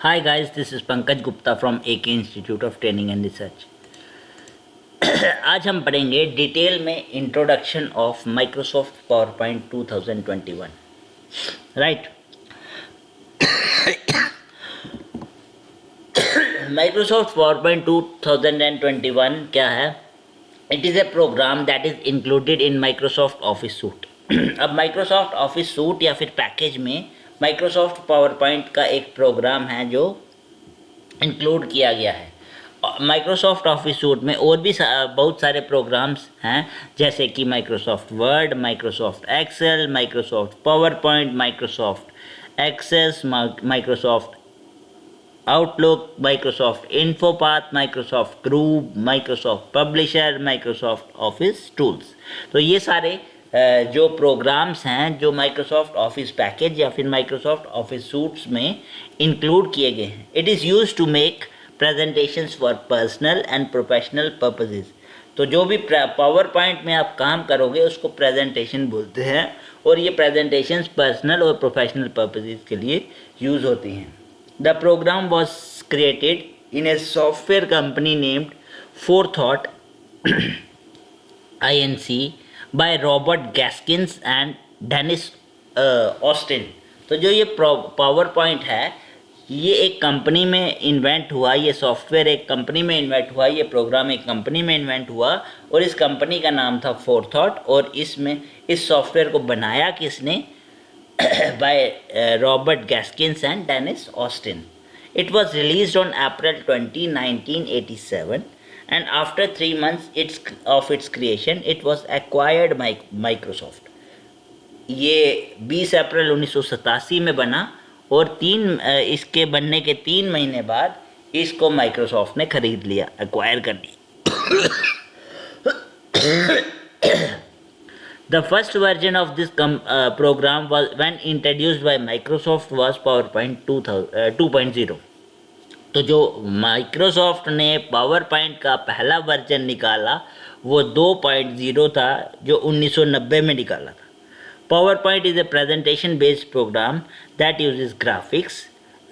Hi guys, this is Pankaj Gupta from AK Institute of Training and Research. आज हम पढ़ेंगे detail में introduction of Microsoft PowerPoint 2021. Right. Microsoft PowerPoint 2021 क्या है? It is a program that is included in Microsoft Office suite. अब Microsoft Office suite या फिर package में माइक्रोसॉफ्ट पावर पॉइंट का एक प्रोग्राम है जो इंक्लूड किया गया है. माइक्रोसॉफ्ट ऑफिस सूट में और भी बहुत सारे प्रोग्राम्स हैं, जैसे कि Microsoft Word, Microsoft Excel, Microsoft PowerPoint, Microsoft Access, Microsoft Outlook, Microsoft InfoPath, Microsoft group, Microsoft Publisher, Microsoft Office tools. तो ये सारे जो प्रोग्राम्स हैं जो माइक्रोसॉफ्ट ऑफिस पैकेज या फिर माइक्रोसॉफ्ट ऑफिस सूट्स में इंक्लूड किए गए हैं. It is used to make presentations for personal and professional purposes. तो जो भी पावर पॉइंट में आप काम करोगे उसको प्रेजेंटेशन बोलते हैं, और ये प्रेजेंटेशंस पर्सनल और प्रोफेशनल पर्पसेस के लिए यूज़ होती हैं. The program was created in a software company named Forethought INC by Robert Gaskins and Dennis Austin. तो जो ये पावर पॉइंट है ये एक कंपनी में इन्वेंट हुआ, ये सॉफ्टवेयर एक कंपनी में इन्वेंट हुआ, ये प्रोग्राम एक कंपनी में इन्वेंट हुआ, और इस कंपनी का नाम था फोरथॉट. और इसमें इस सॉफ्टवेयर को बनाया किसने? By Robert Gaskins and Dennis Austin. It was released on April 20, 1987. And after 3 months of its creation, it was acquired by Microsoft. ये 20 अप्रैल 1987 में बना, और इसके बनने के 3 महीने बाद इसको माइक्रोसॉफ्ट ने खरीद लिया, एक्वायर कर लिया. The first version of this program was when introduced by Microsoft was PowerPoint 2.0. तो जो माइक्रोसॉफ्ट ने पावर पॉइंट का पहला वर्जन निकाला वो 2.0 था, जो 1990 में निकाला था. PowerPoint is a presentation based program that uses graphics,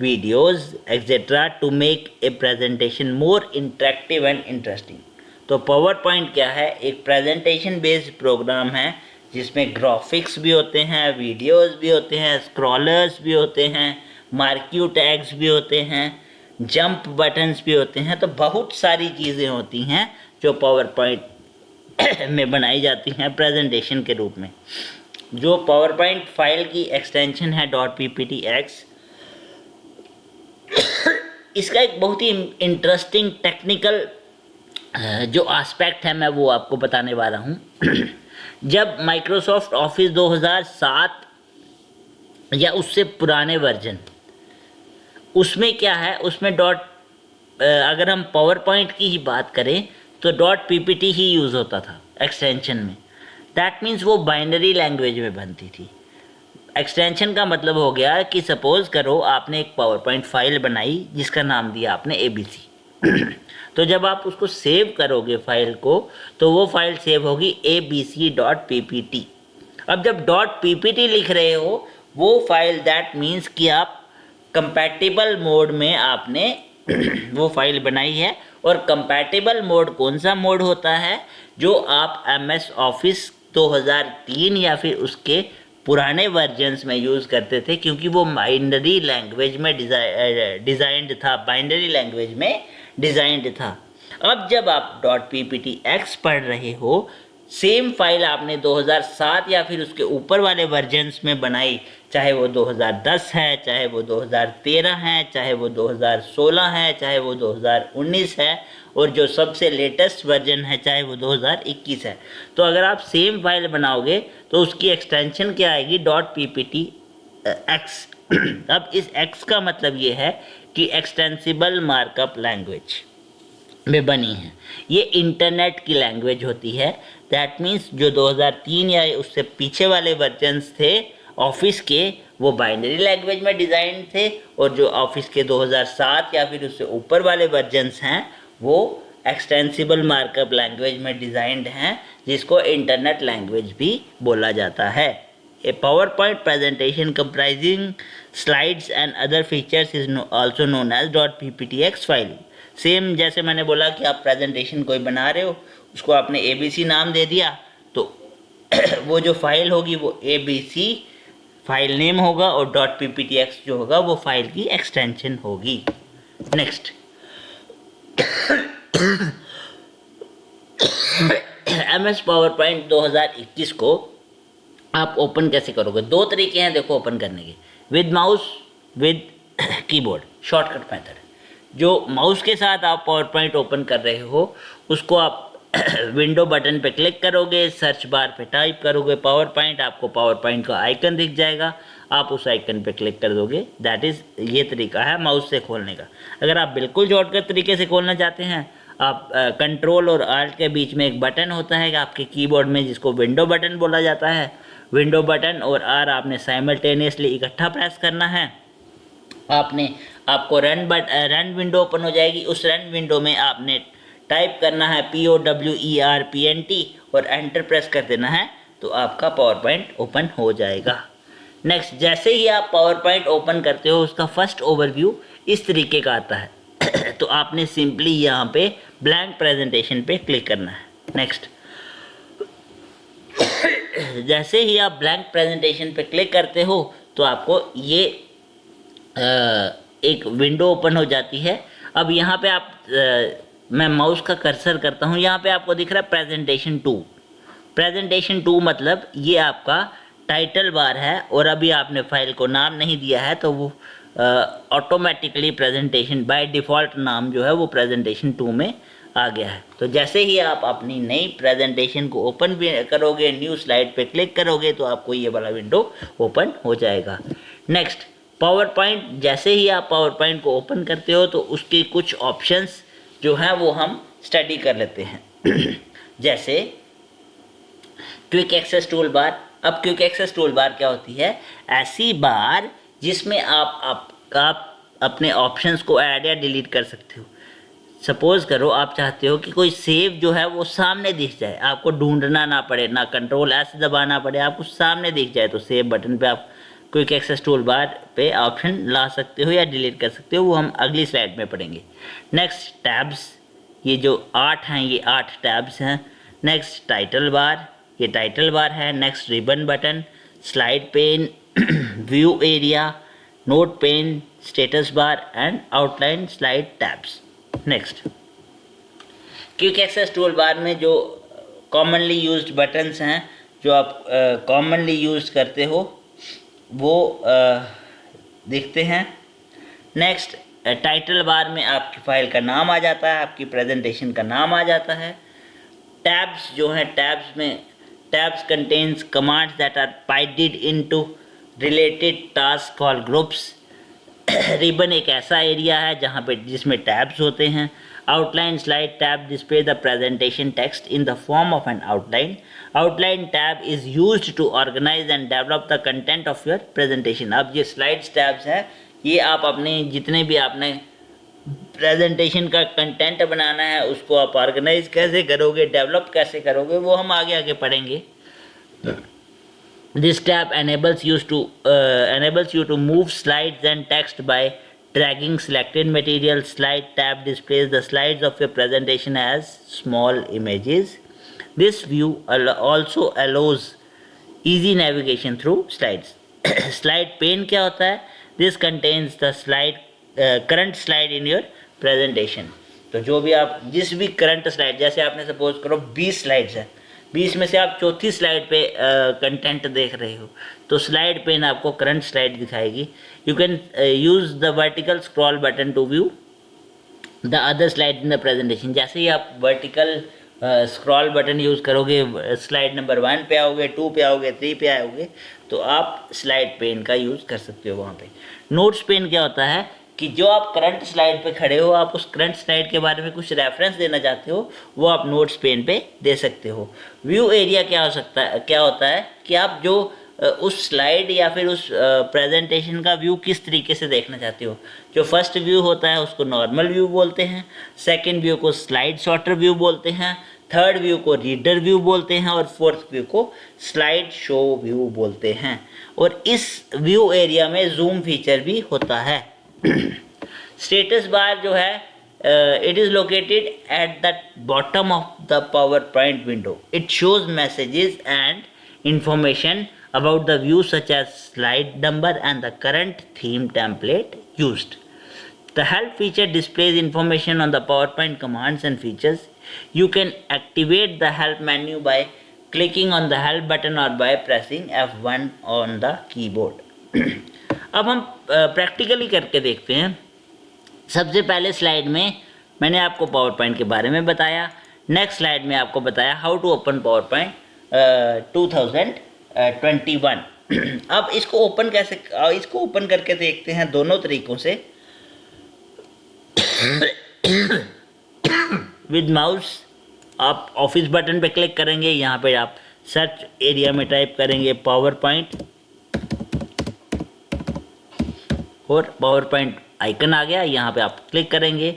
videos etcetera to make a presentation more interactive and interesting. तो पावर पॉइंट क्या है? एक प्रेजेंटेशन बेस्ड प्रोग्राम है जिसमें ग्राफिक्स भी होते हैं, वीडियोस भी होते हैं, स्क्रॉलर्स भी होते हैं, मार्क्यू टैग्स भी होते हैं, जंप बटन्स भी होते हैं. तो बहुत सारी चीज़ें होती हैं जो पावर पॉइंट में बनाई जाती हैं प्रेजेंटेशन के रूप में. जो पावर पॉइंट फाइल की एक्सटेंशन है .pptx, इसका एक बहुत ही इंटरेस्टिंग टेक्निकल जो एस्पेक्ट है मैं वो आपको बताने वाला हूँ. जब माइक्रोसॉफ्ट ऑफिस 2007 या उससे पुराने वर्जन, उसमें क्या है, उसमें अगर हम पावर पॉइंट की ही बात करें तो .ppt ही यूज़ होता था एक्सटेंशन में. दैट मीन्स वो बाइनरी लैंग्वेज में बनती थी. एक्सटेंशन का मतलब हो गया कि सपोज़ करो आपने एक पावर पॉइंट फाइल बनाई जिसका नाम दिया आपने ABC. तो जब आप उसको सेव करोगे फाइल को, तो वो फाइल सेव होगी abc.ppt. अब जब .ppt लिख रहे हो वो फाइल, दैट मीन्स कि आप कंपैटिबल मोड में आपने वो फाइल बनाई है. और कंपैटिबल मोड कौन सा मोड होता है? जो आप MS ऑफिस 2003 या फिर उसके पुराने वर्जन्स में यूज़ करते थे, क्योंकि वो बाइनरी लैंग्वेज में डिज़ाइंड था, बाइनरी लैंग्वेज में डिज़ाइंड था. अब जब आप .pptx पढ़ रहे हो, सेम फाइल आपने 2007 या फिर उसके ऊपर वाले वर्जन्स में बनाई, चाहे वो 2010 है, चाहे वो 2013 है, चाहे वो 2016 है, चाहे वो 2019 है, और जो सबसे लेटेस्ट वर्जन है चाहे वो 2021 है. तो अगर आप सेम फाइल बनाओगे तो उसकी एक्सटेंशन क्या आएगी? .pptx. अब इस x का मतलब ये है कि एक्सटेंसिबल मार्कअप लैंग्वेज में बनी है. ये इंटरनेट की लैंग्वेज होती है. दैट मीन्स जो 2003 या उससे पीछे वाले वर्जन्स थे ऑफिस के, वो बाइनरी लैंग्वेज में डिज़ाइन थे, और जो ऑफिस के 2007 या फिर उससे ऊपर वाले वर्जन्स हैं वो एक्सटेंसिबल मार्कअप लैंग्वेज में डिज़ाइंड हैं, जिसको इंटरनेट लैंग्वेज भी बोला जाता है. A PowerPoint presentation comprising slides and other features is also known as .pptx file. Same जैसे मैंने बोला कि आप प्रेजेंटेशन कोई बना रहे हो, उसको आपने ABC नाम दे दिया, तो वो जो फाइल होगी वो ABC फाइल नेम होगा और .pptx जो होगा वो फाइल की एक्सटेंशन होगी। नेक्स्ट, MS पावर पॉइंट 2021 को आप ओपन कैसे करोगे? दो तरीके हैं देखो ओपन करने के, with mouse, with keyboard, shortcut method. जो माउस के साथ आप पावर पॉइंट ओपन कर रहे हो उसको आप विंडो बटन पे क्लिक करोगे, सर्च बार पे टाइप करोगे पावर पॉइंट, आपको पावर पॉइंट का आइकन दिख जाएगा, आप उस आइकन पे क्लिक कर दोगे। दैट इज़, ये तरीका है माउस से खोलने का। अगर आप बिल्कुल शॉर्टकट तरीके से खोलना चाहते हैं, आप कंट्रोल और आल्ट के बीच में एक बटन होता है आपके कीबोर्ड में जिसको विंडो बटन बोला जाता है, विंडो बटन और R आपने साइमल्टेनियसली इकट्ठा प्रेस करना है। आपको रन विंडो ओपन हो जाएगी। उस रन विंडो में आपने टाइप करना है POWERPNT और एंटर प्रेस कर देना है, तो आपका पावर पॉइंट ओपन हो जाएगा। नेक्स्ट, जैसे ही आप पावर पॉइंट ओपन करते हो उसका फर्स्ट ओवरव्यू इस तरीके का आता है तो आपने सिंपली यहाँ पे ब्लैंक प्रेजेंटेशन पे क्लिक करना है। नेक्स्ट, जैसे ही आप ब्लैंक प्रेजेंटेशन पे क्लिक करते हो तो आपको ये एक विंडो ओपन हो जाती है। अब यहाँ पे आप मैं माउस का कर्सर करता हूँ, यहाँ पे आपको दिख रहा है प्रेजेंटेशन 2। प्रेजेंटेशन 2 मतलब ये आपका टाइटल बार है और अभी आपने फाइल को नाम नहीं दिया है तो वो ऑटोमेटिकली प्रेजेंटेशन बाय डिफ़ॉल्ट नाम जो है वो प्रेजेंटेशन 2 में आ गया है। तो जैसे ही आप अपनी नई प्रेजेंटेशन को ओपन भी करोगे, न्यू स्लाइड पे क्लिक करोगे तो आपको ये वाला विंडो ओपन हो जाएगा। नेक्स्ट, पावर पॉइंट, जैसे ही आप पावर पॉइंट को ओपन करते हो तो उसके कुछ ऑप्शंस जो हैं वो हम स्टडी कर लेते हैं जैसे क्विक एक्सेस टूल बार। अब क्विक एक्सेस टूल बार क्या होती है? ऐसी बार जिसमें आप अपने ऑप्शंस को ऐड या डिलीट कर सकते हो। सपोज करो आप चाहते हो कि कोई सेव जो है वो सामने दिख जाए, आपको ढूंढना ना पड़े, ना कंट्रोल S दबाना पड़े, आपको सामने दिख जाए, तो सेव बटन पे आप क्विक एक्सेस टूल बार पे ऑप्शन ला सकते हो या डिलीट कर सकते हो, वो हम अगली स्लाइड में पढ़ेंगे। नेक्स्ट, टैब्स, ये जो 8 हैं ये 8 टैब्स हैं। नेक्स्ट, टाइटल बार, ये टाइटल बार है। Next, ribbon button, slide pane, view area, note pane, status bar and outline slide tabs. Next, quick access tool bar में जो कॉमनली यूज्ड बटन्स हैं, जो आप कॉमनली यूज करते हो वो दिखते हैं। नेक्स्ट, टाइटल बार में आपकी फाइल का नाम आ जाता है, आपकी प्रेजेंटेशन का नाम आ जाता है। टैब्स जो हैं, टैब्स में tabs contains commands that are divided into related task called groups. Ribbon एक ऐसा एरिया है जहाँ पे जिसमें टैब्स होते हैं। Outline slide tab display the presentation text in the form of an outline. Outline tab is used to organise and develop the content of your presentation. अब ये स्लाइड्स टैब्स हैं, ये आप अपने जितने भी आपने प्रेजेंटेशन का कंटेंट बनाना है उसको आप ऑर्गेनाइज कैसे करोगे, डेवलप कैसे करोगे, वो हम आगे आगे पढ़ेंगे। This tab enables you to move slides and text by dragging selected material. Slide tab displays the slides of your presentation as small images. This view also allows easy navigation through slides. Slide pane क्या होता है? This contains the current slide in your presentation. तो जो भी आप जिस भी current slide, जैसे आपने सपोज करो 20 स्लाइड्स हैं, 20 में से आप चौथी स्लाइड पे कंटेंट देख रहे हो तो स्लाइड पेन आपको करंट स्लाइड दिखाएगी। You can use the vertical scroll button to view the other slide in the presentation. जैसे ही आप वर्टिकल स्क्रॉल बटन यूज़ करोगे, स्लाइड नंबर 1 पे आओगे, 2 पे आओगे, 3 पे आओगे, तो आप स्लाइड पेन का यूज़ कर सकते हो वहाँ पे। नोट्स पेन क्या होता है कि जो आप करंट स्लाइड पे खड़े हो, आप उस करंट स्लाइड के बारे में कुछ रेफरेंस देना चाहते हो, वो आप नोट्स पेन पे दे सकते हो। व्यू एरिया क्या होता है कि आप जो उस स्लाइड या फिर उस प्रेजेंटेशन का व्यू किस तरीके से देखना चाहते हो। जो फर्स्ट व्यू होता है उसको नॉर्मल व्यू बोलते हैं, सेकंड व्यू को स्लाइड सॉर्टर व्यू बोलते हैं, थर्ड व्यू को रीडर व्यू बोलते हैं और फोर्थ व्यू को स्लाइड शो व्यू बोलते हैं। और इस व्यू एरिया में जूम फीचर भी होता है। स्टेटस बार जो है it is located at the bottom of the PowerPoint window. It shows messages and information about the view such as slide number and the current theme template used. The help feature displays information on the PowerPoint commands and features. You can activate the help menu by clicking on the help button or by pressing F1 on the keyboard. अब हम practically करके देखते हैं। सबसे पहले slide में मैंने आपको पावर पॉइंट के बारे में बताया। नेक्स्ट स्लाइड में आपको बताया how to open PowerPoint 2021। अब इसको ओपन करके देखते हैं दोनों तरीक़ों से। विद माउस आप ऑफिस बटन पे क्लिक करेंगे, यहाँ पे आप सर्च एरिया में टाइप करेंगे पावर पॉइंट और पावर पॉइंट आइकन आ गया, यहाँ पे आप क्लिक करेंगे,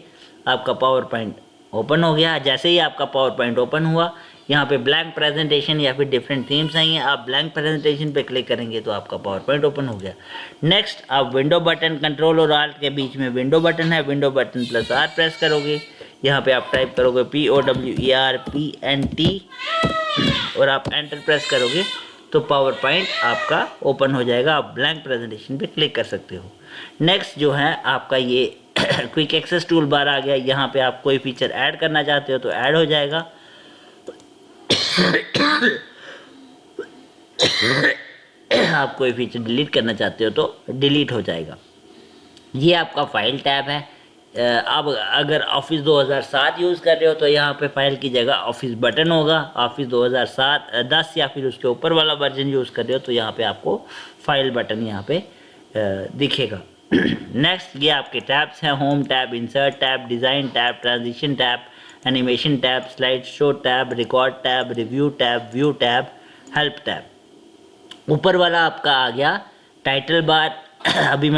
आपका पावर पॉइंट ओपन हो गया। जैसे ही आपका पावर पॉइंट ओपन हुआ, यहाँ पे ब्लैंक प्रेजेंटेशन या फिर डिफरेंट थीम्स आई हैं, आप ब्लैंक प्रेजेंटेशन पे क्लिक करेंगे तो आपका पावर पॉइंट ओपन हो गया। नेक्स्ट आप विंडो बटन, कंट्रोल और आल्ट के बीच में विंडो बटन है, window button plus are press करोगे, यहाँ पे आप टाइप करोगे POWERPNT और आप एंटर प्रेस करोगे तो पावर पॉइंट आपका ओपन हो जाएगा। आप ब्लैंक प्रेजेंटेशन पे क्लिक कर सकते हो। नेक्स्ट जो है आपका ये क्विक एक्सेस टूल बार आ गया। यहाँ पे आप कोई फीचर ऐड करना चाहते हो तो ऐड हो जाएगा। आप कोई फीचर डिलीट करना चाहते हो तो डिलीट हो जाएगा। ये आपका फाइल टैब है। अब अगर ऑफिस 2007 यूज़ कर रहे हो तो यहाँ पे फाइल की जगह ऑफिस बटन होगा। ऑफिस 2010 या फिर उसके ऊपर वाला वर्जन यूज़ कर रहे हो तो यहाँ पे आपको फाइल बटन यहाँ पे दिखेगा। नेक्स्ट ये आपके टैब्स हैं, home tab, insert tab, design tab, transition tab, animation tab, slide show tab, record tab, review tab, view tab, help tab. ऊपर वाला आपका आ गया टाइटल बार। अभी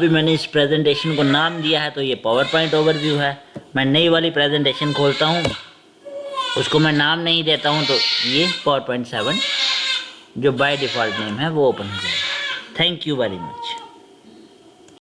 मैंने इस प्रेजेंटेशन को नाम दिया है तो ये पावर पॉइंट ओवरव्यू है। मैं नई वाली प्रेजेंटेशन खोलता हूँ, उसको मैं नाम नहीं देता हूँ तो ये PowerPoint 7 जो बाय डिफ़ॉल्ट नेम है वो ओपन हो जाएगा। Thank you very much.